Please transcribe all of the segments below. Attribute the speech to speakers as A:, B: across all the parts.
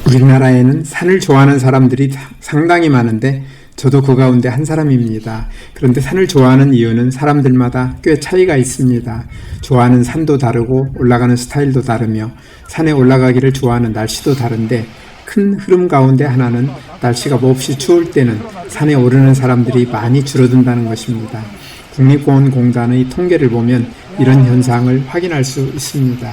A: 우리나라에는 산을 좋아하는 사람들이 상당히 많은데 저도 그 가운데 한 사람입니다. 그런데 산을 좋아하는 이유는 사람들마다 꽤 차이가 있습니다. 좋아하는 산도 다르고 올라가는 스타일도 다르며 산에 올라가기를 좋아하는 날씨도 다른데 큰 흐름 가운데 하나는 날씨가 몹시 추울 때는 산에 오르는 사람들이 많이 줄어든다는 것입니다. 국립공원공단의 통계를 보면 이런 현상을 확인할 수 있습니다.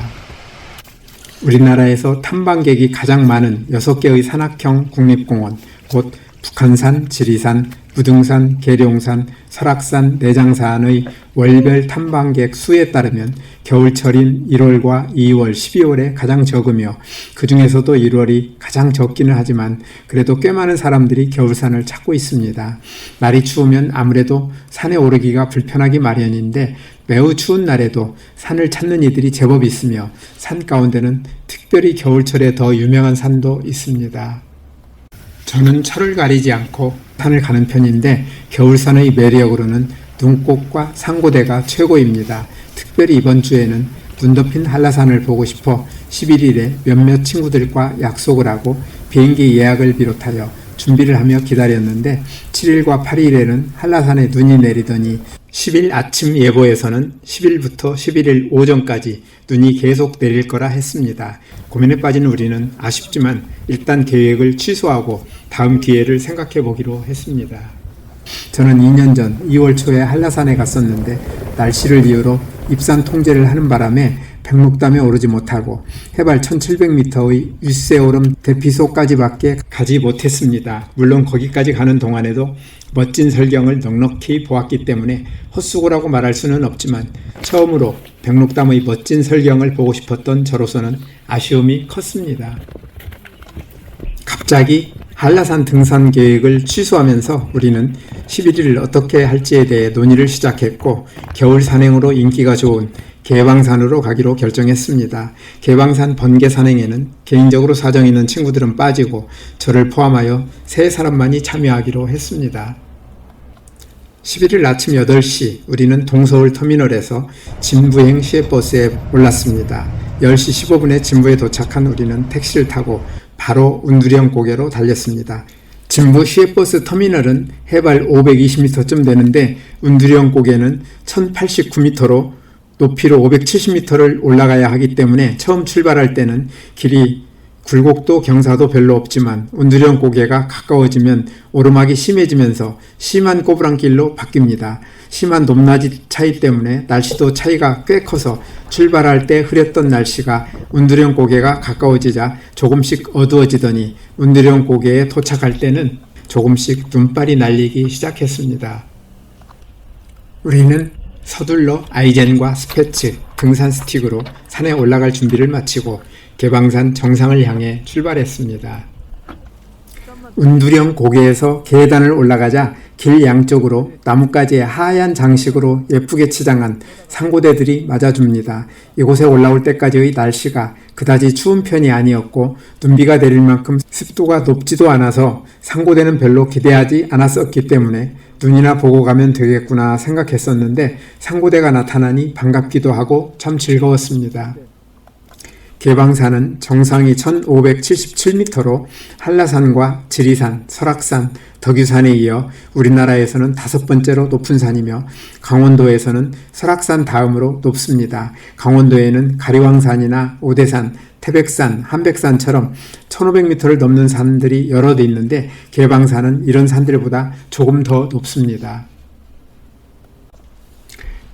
A: 우리나라에서 탐방객이 가장 많은 6개의 산악형 국립공원, 곧 북한산, 지리산, 무등산, 계룡산, 설악산, 내장산의 월별 탐방객 수에 따르면 겨울철인 1월과 2월, 12월에 가장 적으며 그 중에서도 1월이 가장 적기는 하지만 그래도 꽤 많은 사람들이 겨울산을 찾고 있습니다. 날이 추우면 아무래도 산에 오르기가 불편하기 마련인데 매우 추운 날에도 산을 찾는 이들이 제법 있으며 산 가운데는 특별히 겨울철에 더 유명한 산도 있습니다. 저는 철을 가리지 않고 산을 가는 편인데 겨울산의 매력으로는 눈꽃과 상고대가 최고입니다. 특별히 이번 주에는 눈 덮인 한라산을 보고 싶어 11일에 몇몇 친구들과 약속을 하고 비행기 예약을 비롯하여 준비를 하며 기다렸는데 7일과 8일에는 한라산에 눈이 내리더니 10일 아침 예보에서는 10일부터 11일 오전까지 눈이 계속 내릴 거라 했습니다. 고민에 빠진 우리는 아쉽지만 일단 계획을 취소하고 다음 기회를 생각해 보기로 했습니다. 저는 2년 전 2월 초에 한라산에 갔었는데 날씨를 이유로 입산 통제를 하는 바람에 백록담에 오르지 못하고 해발 1700m의 윗세오름 대피소까지밖에 가지 못했습니다. 물론 거기까지 가는 동안에도 멋진 설경을 넉넉히 보았기 때문에 헛수고라고 말할 수는 없지만 처음으로 백록담의 멋진 설경을 보고 싶었던 저로서는 아쉬움이 컸습니다. 갑자기 한라산 등산 계획을 취소하면서 우리는 11일을 어떻게 할지에 대해 논의를 시작했고 겨울 산행으로 인기가 좋은 개방산으로 가기로 결정했습니다. 개방산 번개 산행에는 개인적으로 사정 있는 친구들은 빠지고 저를 포함하여 3사람만이 참여하기로 했습니다. 11일 아침 8시 우리는 동서울 터미널에서 진부행 시외버스에 올랐습니다. 10시 15분에 진부에 도착한 우리는 택시를 타고 바로 운두령 고개로 달렸습니다. 진부 시외버스 터미널은 해발 520m쯤 되는데 운두령 고개는 1089m로 높이로 570m를 올라가야 하기 때문에 처음 출발할 때는 길이 굴곡도 경사도 별로 없지만 운두령 고개가 가까워지면 오르막이 심해지면서 심한 꼬부랑길로 바뀝니다. 심한 높낮이 차이 때문에 날씨도 차이가 꽤 커서 출발할 때 흐렸던 날씨가 운두령 고개가 가까워지자 조금씩 어두워지더니 운두령 고개에 도착할 때는 조금씩 눈발이 날리기 시작했습니다. 우리는 서둘러 아이젠과 스패츠, 등산 스틱으로 산에 올라갈 준비를 마치고 개방산 정상을 향해 출발했습니다. 운두령 고개에서 계단을 올라가자 길 양쪽으로 나뭇가지에 하얀 장식으로 예쁘게 치장한 상고대들이 맞아줍니다. 이곳에 올라올 때까지의 날씨가 그다지 추운 편이 아니었고 눈비가 내릴 만큼 습도가 높지도 않아서 상고대는 별로 기대하지 않았었기 때문에 눈이나 보고 가면 되겠구나 생각했었는데 상고대가 나타나니 반갑기도 하고 참 즐거웠습니다. 개방산은 정상이 1577m로 한라산과 지리산, 설악산, 덕유산에 이어 우리나라에서는 5번째로 높은 산이며 강원도에서는 설악산 다음으로 높습니다. 강원도에는 가리왕산이나 오대산, 태백산, 한백산처럼 1500m를 넘는 산들이 여럿 있는데 개방산은 이런 산들보다 조금 더 높습니다.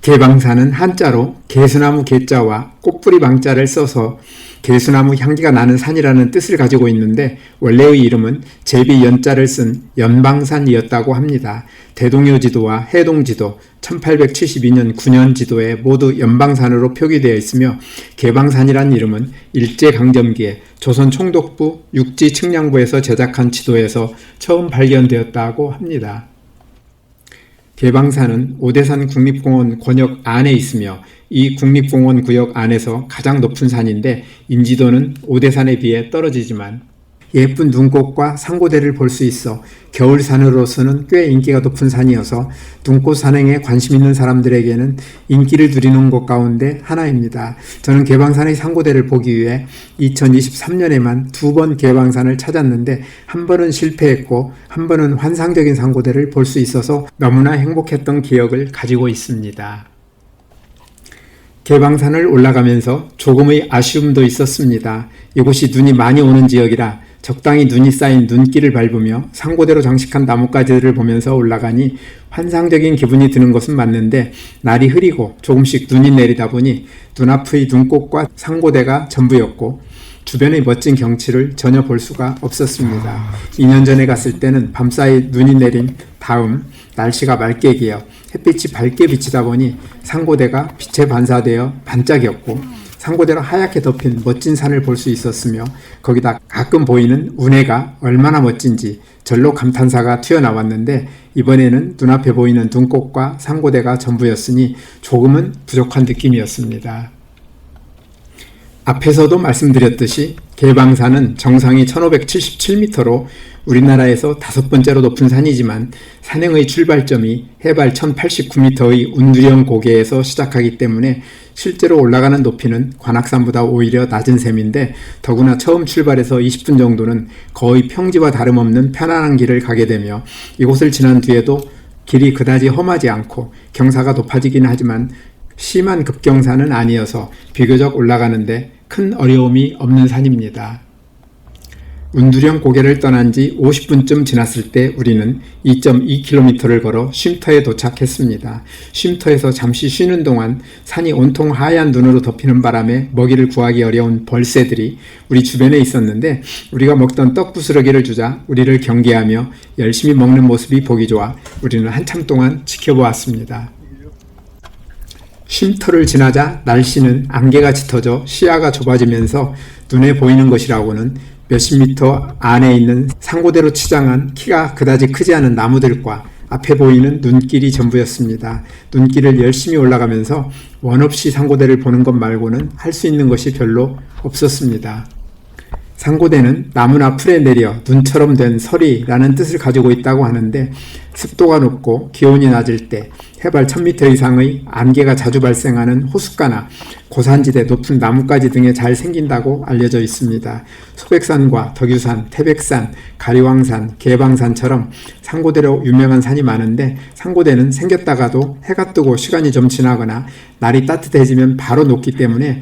A: 개방산은 한자로 개수나무 개자와 꽃뿌리 망자를 써서 개수나무 향기가 나는 산이라는 뜻을 가지고 있는데 원래의 이름은 제비 연자를 쓴 연방산이었다고 합니다. 대동요지도와 해동지도 1872년 9년 지도에 모두 연방산으로 표기되어 있으며 개방산이란 이름은 일제강점기에 조선 총독부 육지측량부에서 제작한 지도에서 처음 발견되었다고 합니다. 개방산은 오대산 국립공원 권역 안에 있으며 이 국립공원 구역 안에서 가장 높은 산인데 인지도는 오대산에 비해 떨어지지만 예쁜 눈꽃과 상고대를 볼 수 있어 겨울산으로서는 꽤 인기가 높은 산이어서 눈꽃 산행에 관심 있는 사람들에게는 인기를 누리는 곳 가운데 하나입니다. 저는 개방산의 상고대를 보기 위해 2023년에만 2번 개방산을 찾았는데 한 번은 실패했고 한 번은 환상적인 상고대를 볼 수 있어서 너무나 행복했던 기억을 가지고 있습니다. 개방산을 올라가면서 조금의 아쉬움도 있었습니다. 이곳이 눈이 많이 오는 지역이라 적당히 눈이 쌓인 눈길을 밟으며 상고대로 장식한 나뭇가지를 보면서 올라가니 환상적인 기분이 드는 것은 맞는데 날이 흐리고 조금씩 눈이 내리다 보니 눈앞의 눈꽃과 상고대가 전부였고 주변의 멋진 경치를 전혀 볼 수가 없었습니다. 2년 전에 갔을 때는 밤사이 눈이 내린 다음 날씨가 맑게 기어 햇빛이 밝게 비치다 보니 상고대가 빛에 반사되어 반짝였고 상고대로 하얗게 덮인 멋진 산을 볼 수 있었으며 거기다 가끔 보이는 운해가 얼마나 멋진지 절로 감탄사가 튀어나왔는데 이번에는 눈앞에 보이는 눈꽃과 상고대가 전부였으니 조금은 부족한 느낌이었습니다. 앞에서도 말씀드렸듯이 개방산은 정상이 1577m로 우리나라에서 5번째로 높은 산이지만 산행의 출발점이 해발 1089m의 운두령 고개에서 시작하기 때문에 실제로 올라가는 높이는 관악산보다 오히려 낮은 셈인데 더구나 처음 출발해서 20분 정도는 거의 평지와 다름없는 편안한 길을 가게 되며 이곳을 지난 뒤에도 길이 그다지 험하지 않고 경사가 높아지긴 하지만 심한 급경사는 아니어서 비교적 올라가는데 큰 어려움이 없는 산입니다. 운두령 고개를 떠난 지 50분쯤 지났을 때 우리는 2.2km를 걸어 쉼터에 도착했습니다. 쉼터에서 잠시 쉬는 동안 산이 온통 하얀 눈으로 덮이는 바람에 먹이를 구하기 어려운 벌새들이 우리 주변에 있었는데 우리가 먹던 떡 부스러기를 주자 우리를 경계하며 열심히 먹는 모습이 보기 좋아 우리는 한참 동안 지켜보았습니다. 쉼터를 지나자 날씨는 안개가 짙어져 시야가 좁아지면서 눈에 보이는 것이라고는 몇십 미터 안에 있는 상고대로 치장한 키가 그다지 크지 않은 나무들과 앞에 보이는 눈길이 전부였습니다. 눈길을 열심히 올라가면서 원 없이 상고대를 보는 것 말고는 할 수 있는 것이 별로 없었습니다. 상고대는 나무나 풀에 내려 눈처럼 된 서리라는 뜻을 가지고 있다고 하는데 습도가 높고 기온이 낮을 때 해발 1000m 이상의 안개가 자주 발생하는 호숫가나 고산지대 높은 나뭇가지 등에 잘 생긴다고 알려져 있습니다. 소백산과 덕유산, 태백산, 가리왕산, 개방산처럼 상고대로 유명한 산이 많은데 상고대는 생겼다가도 해가 뜨고 시간이 좀 지나거나 날이 따뜻해지면 바로 녹기 때문에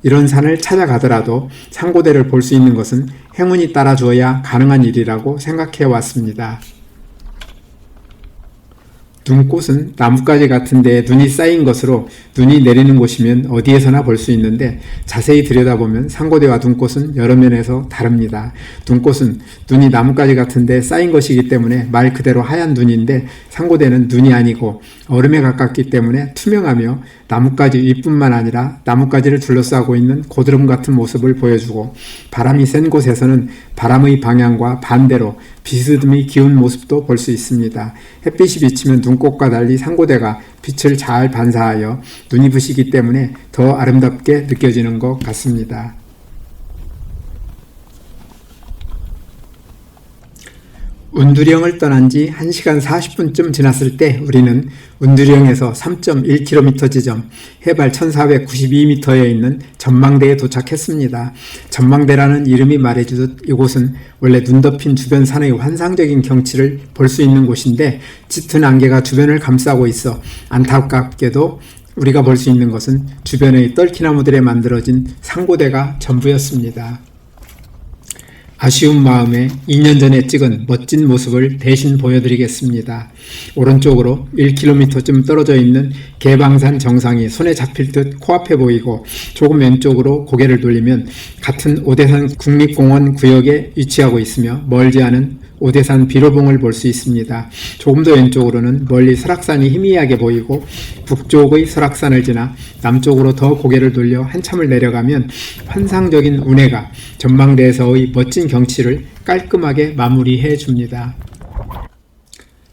A: 이런 산을 찾아가더라도 상고대를 볼 수 있는 것은 행운이 따라주어야 가능한 일이라고 생각해 왔습니다. 눈꽃은 나뭇가지 같은 데에 눈이 쌓인 것으로 눈이 내리는 곳이면 어디에서나 볼 수 있는데 자세히 들여다보면 상고대와 눈꽃은 여러 면에서 다릅니다. 눈꽃은 눈이 나뭇가지 같은 데 쌓인 것이기 때문에 말 그대로 하얀 눈인데 상고대는 눈이 아니고 얼음에 가깝기 때문에 투명하며 나뭇가지 윗뿐만 아니라 나뭇가지를 둘러싸고 있는 고드름 같은 모습을 보여주고 바람이 센 곳에서는 바람의 방향과 반대로 비스듬히 기운 모습도 볼 수 있습니다. 햇빛이 비치면 눈꽃과 달리 상고대가 빛을 잘 반사하여 눈이 부시기 때문에 더 아름답게 느껴지는 것 같습니다. 운두령을 떠난 지 1시간 40분쯤 지났을 때 우리는 운두령에서 3.1km 지점 해발 1492m에 있는 전망대에 도착했습니다. 전망대라는 이름이 말해주듯 이곳은 원래 눈 덮인 주변 산의 환상적인 경치를 볼 수 있는 곳인데 짙은 안개가 주변을 감싸고 있어 안타깝게도 우리가 볼 수 있는 것은 주변의 떨키나무들에 만들어진 상고대가 전부였습니다. 아쉬운 마음에 2년 전에 찍은 멋진 모습을 대신 보여드리겠습니다. 오른쪽으로 1km쯤 떨어져 있는 개방산 정상이 손에 잡힐 듯 코앞에 보이고 조금 왼쪽으로 고개를 돌리면 같은 오대산 국립공원 구역에 위치하고 있으며 멀지 않은 오대산 비로봉을 볼 수 있습니다. 조금 더 왼쪽으로는 멀리 설악산이 희미하게 보이고 북쪽의 설악산을 지나 남쪽으로 더 고개를 돌려 한참을 내려가면 환상적인 운해가 전망대에서의 멋진 경치를 깔끔하게 마무리해 줍니다.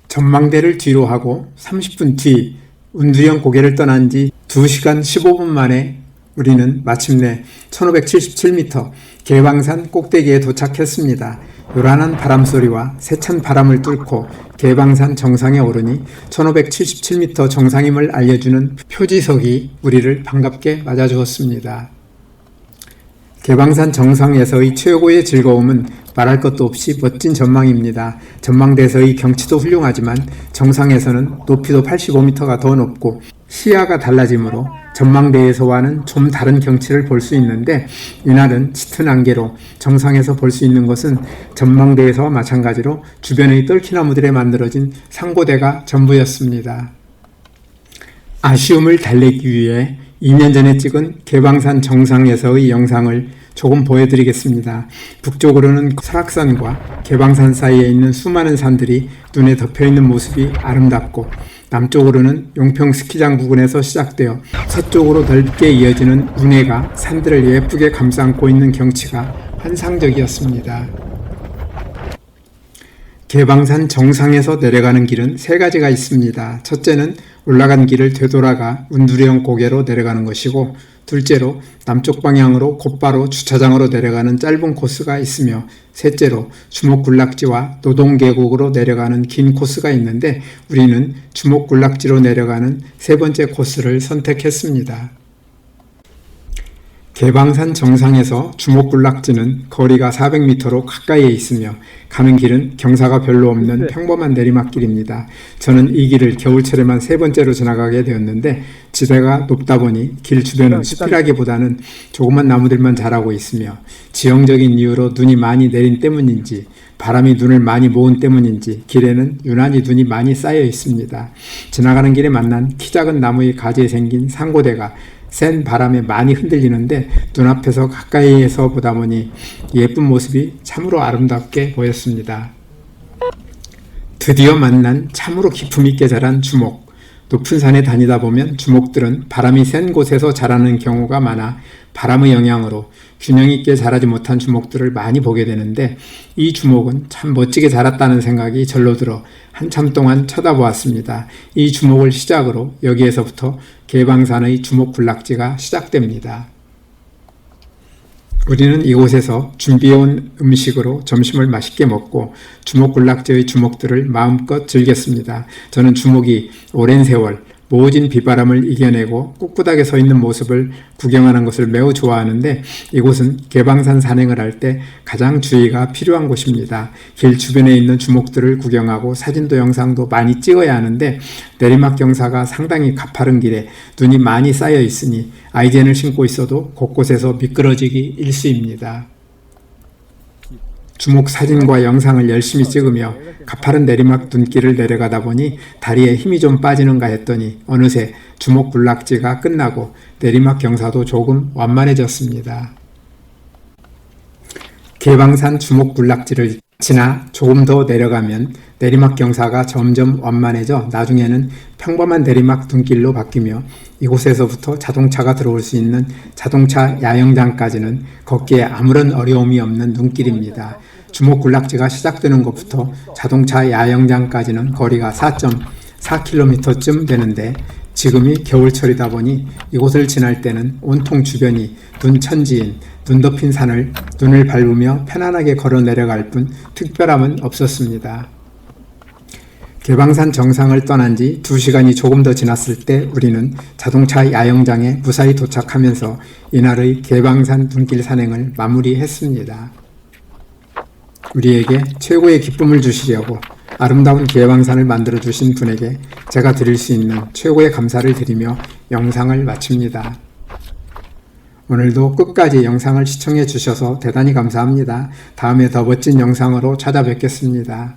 A: 전망대를 뒤로 하고 30분 뒤 운두령 고개를 떠난 지 2시간 15분 만에 우리는 마침내 1577m 개방산 꼭대기에 도착했습니다. 요란한 바람소리와 세찬 바람을 뚫고 개방산 정상에 오르니 1577m 정상임을 알려주는 표지석이 우리를 반갑게 맞아주었습니다. 개방산 정상에서의 최고의 즐거움은 말할 것도 없이 멋진 전망입니다. 전망대에서의 경치도 훌륭하지만 정상에서는 높이도 85m가 더 높고 시야가 달라지므로 전망대에서와는 좀 다른 경치를 볼 수 있는데, 이날은 짙은 안개로 정상에서 볼 수 있는 것은 전망대에서와 마찬가지로 주변의 떨키나무들에 만들어진 상고대가 전부였습니다. 아쉬움을 달래기 위해 2년 전에 찍은 개방산 정상에서의 영상을 조금 보여드리겠습니다. 북쪽으로는 설악산과 개방산 사이에 있는 수많은 산들이 눈에 덮여있는 모습이 아름답고, 남쪽으로는 용평 스키장 부근에서 시작되어 서쪽으로 넓게 이어지는 운해가 산들을 예쁘게 감싸안고 있는 경치가 환상적이었습니다. 개방산 정상에서 내려가는 길은 세 가지가 있습니다. 첫째는 올라간 길을 되돌아가 운두리형 고개로 내려가는 것이고, 둘째로 남쪽 방향으로 곧바로 주차장으로 내려가는 짧은 코스가 있으며, 셋째로 주목군락지와 노동계곡으로 내려가는 긴 코스가 있는데, 우리는 주목군락지로 내려가는 세 번째 코스를 선택했습니다. 개방산 정상에서 주목군락지는 거리가 400m로 가까이에 있으며 가는 길은 경사가 별로 없는 평범한 내리막길입니다. 저는 이 길을 겨울철에만 세 번째로 지나가게 되었는데, 지대가 높다 보니 길 주변은 숲이라기보다는 조그만 나무들만 자라고 있으며, 지형적인 이유로 눈이 많이 내린 때문인지 바람이 눈을 많이 모은 때문인지 길에는 유난히 눈이 많이 쌓여 있습니다. 지나가는 길에 만난 키 작은 나무의 가지에 생긴 상고대가 센 바람에 많이 흔들리는데 눈앞에서 가까이에서 보다 보니 예쁜 모습이 참으로 아름답게 보였습니다. 드디어 만난 참으로 기품 있게 자란 주목. 높은 산에 다니다 보면 주목들은 바람이 센 곳에서 자라는 경우가 많아 바람의 영향으로 균형 있게 자라지 못한 주목들을 많이 보게 되는데, 이 주목은 참 멋지게 자랐다는 생각이 절로 들어 한참 동안 쳐다보았습니다. 이 주목을 시작으로 여기에서부터 개방산의 주목군락지가 시작됩니다. 우리는 이곳에서 준비해온 음식으로 점심을 맛있게 먹고 주목군락지의 주목들을 마음껏 즐겼습니다. 저는 주목이 오랜 세월 모진 비바람을 이겨내고 꿋꿋하게 서 있는 모습을 구경하는 것을 매우 좋아하는데, 이곳은 개방산 산행을 할 때 가장 주의가 필요한 곳입니다. 길 주변에 있는 주목들을 구경하고 사진도 영상도 많이 찍어야 하는데, 내리막 경사가 상당히 가파른 길에 눈이 많이 쌓여 있으니 아이젠을 신고 있어도 곳곳에서 미끄러지기 일쑤입니다. 주목 사진과 영상을 열심히 찍으며 가파른 내리막 눈길을 내려가다 보니 다리에 힘이 좀 빠지는가 했더니 어느새 주목 군락지가 끝나고 내리막 경사도 조금 완만해졌습니다. 개방산 주목 군락지를 지나 조금 더 내려가면 내리막 경사가 점점 완만해져 나중에는 평범한 내리막 눈길로 바뀌며, 이곳에서부터 자동차가 들어올 수 있는 자동차 야영장까지는 걷기에 아무런 어려움이 없는 눈길입니다. 주목군락지가 시작되는 것부터 자동차 야영장까지는 거리가 4.4km쯤 되는데, 지금이 겨울철이다 보니 이곳을 지날 때는 온통 주변이 눈천지인 눈 덮인 산을 눈을 밟으며 편안하게 걸어 내려갈 뿐 특별함은 없었습니다. 개방산 정상을 떠난 지 2시간이 조금 더 지났을 때 우리는 자동차 야영장에 무사히 도착하면서 이날의 개방산 눈길 산행을 마무리했습니다. 우리에게 최고의 기쁨을 주시려고 아름다운 개방산을 만들어 주신 분에게 제가 드릴 수 있는 최고의 감사를 드리며 영상을 마칩니다. 오늘도 끝까지 영상을 시청해 주셔서 대단히 감사합니다. 다음에 더 멋진 영상으로 찾아뵙겠습니다.